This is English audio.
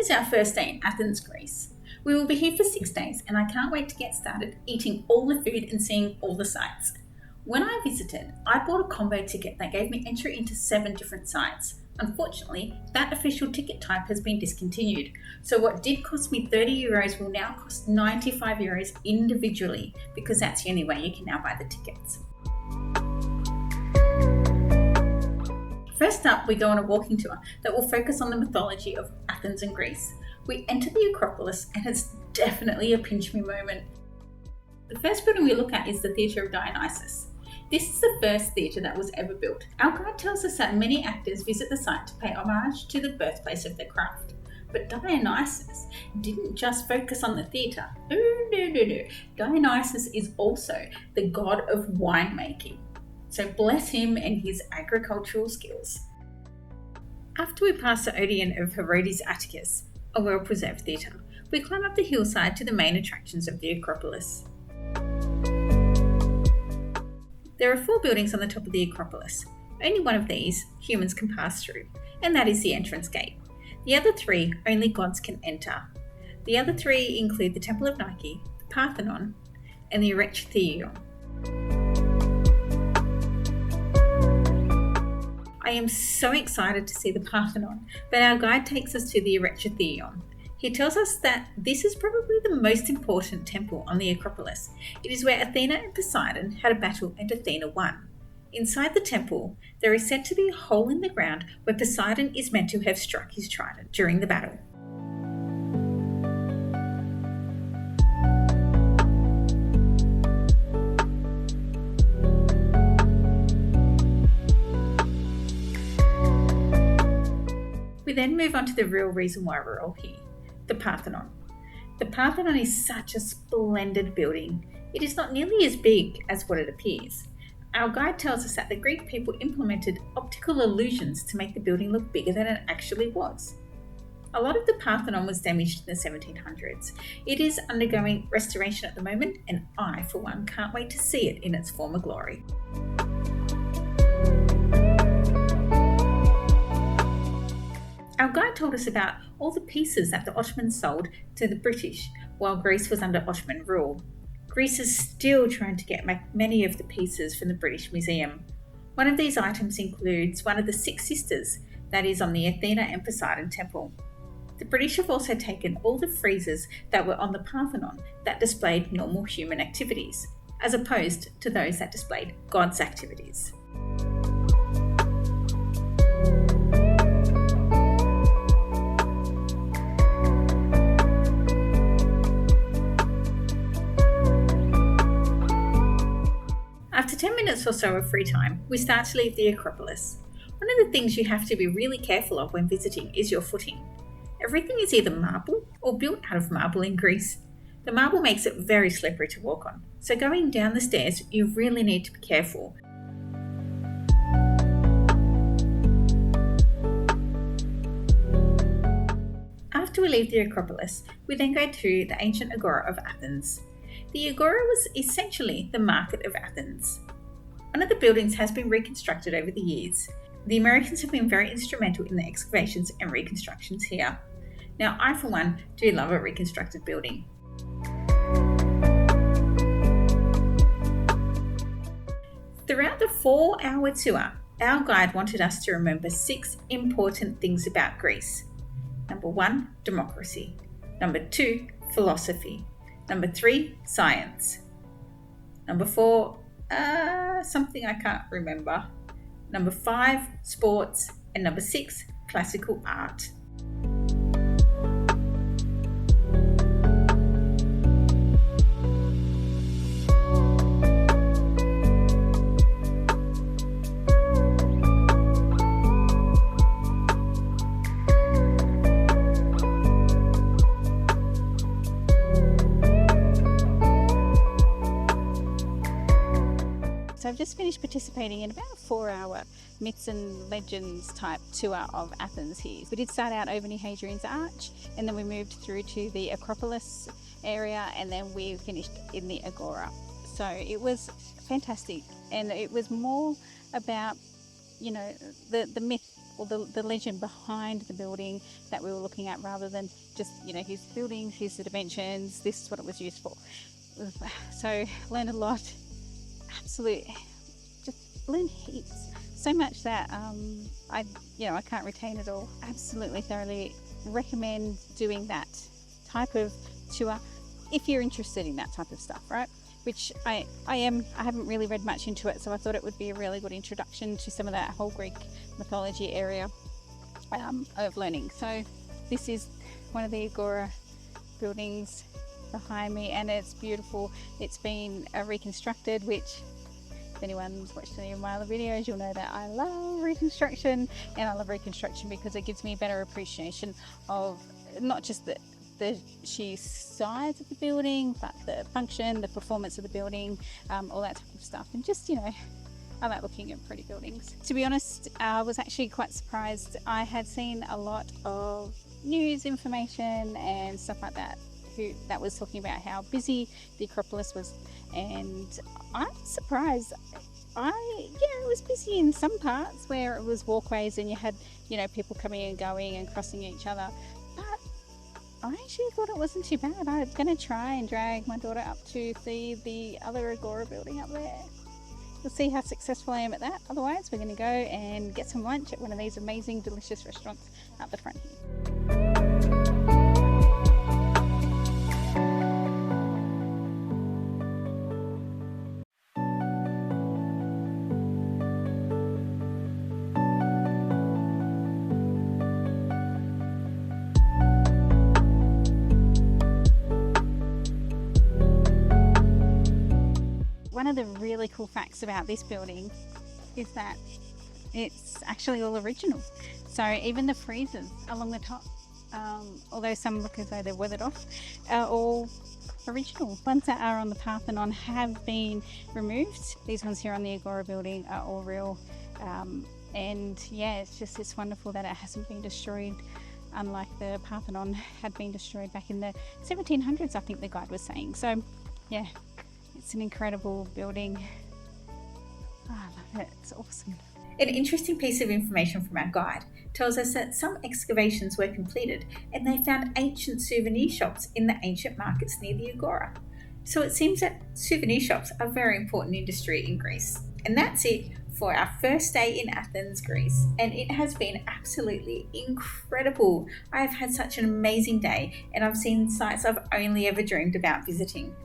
is our first day in Athens, Greece. We will be here for 6 days and I can't wait to get started eating all the food and seeing all the sites. When I visited, I bought a combo ticket that gave me entry into 7 different sites. Unfortunately, that official ticket type has been discontinued, so what did cost me €30 will now cost €95 individually, because that's the only way you can now buy the tickets. First up, we go on a walking tour that will focus on the mythology of Athens and Greece. We enter the Acropolis and it's definitely a pinch me moment. The first building we look at is the Theatre of Dionysus. This is the first theatre that was ever built. Our guide tells us that many actors visit the site to pay homage to the birthplace of their craft. But Dionysus didn't just focus on the theatre. No. Dionysus is also the god of winemaking. So bless him and his agricultural skills. After we pass the Odeon of Herodes Atticus, a well-preserved theatre, we climb up the hillside to the main attractions of the Acropolis. There are 4 buildings on the top of the Acropolis. Only one of these humans can pass through, and that is the entrance gate. The other 3 only gods can enter. The other 3 include the Temple of Nike, the Parthenon, and the Erechtheion. I am so excited to see the Parthenon, but our guide takes us to the Erechtheion. He tells us that this is probably the most important temple on the Acropolis. It is where Athena and Poseidon had a battle and Athena won. Inside the temple, there is said to be a hole in the ground where Poseidon is meant to have struck his trident during the battle. We then move on to the real reason why we're all here. The Parthenon. The Parthenon is such a splendid building. It is not nearly as big as what it appears. Our guide tells us that the Greek people implemented optical illusions to make the building look bigger than it actually was. A lot of the Parthenon was damaged in the 1700s. It is undergoing restoration at the moment, and I, for one, can't wait to see it in its former glory. Our guide told us about all the pieces that the Ottomans sold to the British while Greece was under Ottoman rule. Greece is still trying to get back many of the pieces from the British Museum. One of these items includes one of the 6 sisters that is on the Athena and Poseidon temple. The British have also taken all the friezes that were on the Parthenon that displayed normal human activities, as opposed to those that displayed gods' activities. After 10 minutes or so of free time, we start to leave the Acropolis. One of the things you have to be really careful of when visiting is your footing. Everything is either marble or built out of marble in Greece. The marble makes it very slippery to walk on, so going down the stairs you really need to be careful. After we leave the Acropolis, we then go to the Ancient Agora of Athens. The Agora was essentially the market of Athens. One of the buildings has been reconstructed over the years. The Americans have been very instrumental in the excavations and reconstructions here. Now, I for one do love a reconstructed building. Throughout the 4-hour tour, our guide wanted us to remember 6 important things about Greece. Number 1, democracy. Number 2, philosophy. Number 3, science. Number 4, something I can't remember. Number 5, sports. And number 6, classical art. So I've just finished participating in about a 4-hour myths and legends type tour of Athens here. We did start out over near Hadrian's Arch, and then we moved through to the Acropolis area, and then we finished in the Agora. So it was fantastic, and it was more about the myth or the legend behind the building that we were looking at, rather than just, here's the buildings, here's the dimensions, this is what it was used for. So learned a lot, just learned heaps. So much that I can't retain it all. Absolutely thoroughly recommend doing that type of tour if you're interested in that type of stuff, right? Which I am. I haven't really read much into it, so I thought it would be a really good introduction to some of that whole Greek mythology area of learning. So this is one of the Agora buildings behind me, and it's beautiful. It's been reconstructed, which if anyone's watched any of my other videos, you'll know that I love reconstruction, and I love reconstruction because it gives me a better appreciation of not just the sheer size of the building, but the function, the performance of the building, all that type of stuff. And just, I like looking at pretty buildings. To be honest, I was actually quite surprised. I had seen a lot of news information and stuff like that that was talking about how busy the Acropolis was, and I'm surprised. It was busy in some parts where it was walkways and you had, people coming and going and crossing each other, but I actually thought it wasn't too bad. I'm going to try and drag my daughter up to see the other Agora building up there. We'll see how successful I am at that. Otherwise, we're going to go and get some lunch at one of these amazing, delicious restaurants up the front here. One of the really cool facts about this building is that it's actually all original. So even the friezes along the top, although some look as though they're weathered off, are all original. Ones that are on the Parthenon have been removed. These ones here on the Agora building are all real. It's wonderful that it hasn't been destroyed, unlike the Parthenon had been destroyed back in the 1700s, I think the guide was saying. So yeah, it's an incredible building. I love it. It's awesome. An interesting piece of information from our guide tells us that some excavations were completed and they found ancient souvenir shops in the ancient markets near the Agora. So it seems that souvenir shops are a very important industry in Greece. And that's it for our first day in Athens, Greece. And it has been absolutely incredible. I have had such an amazing day, and I've seen sites I've only ever dreamed about visiting.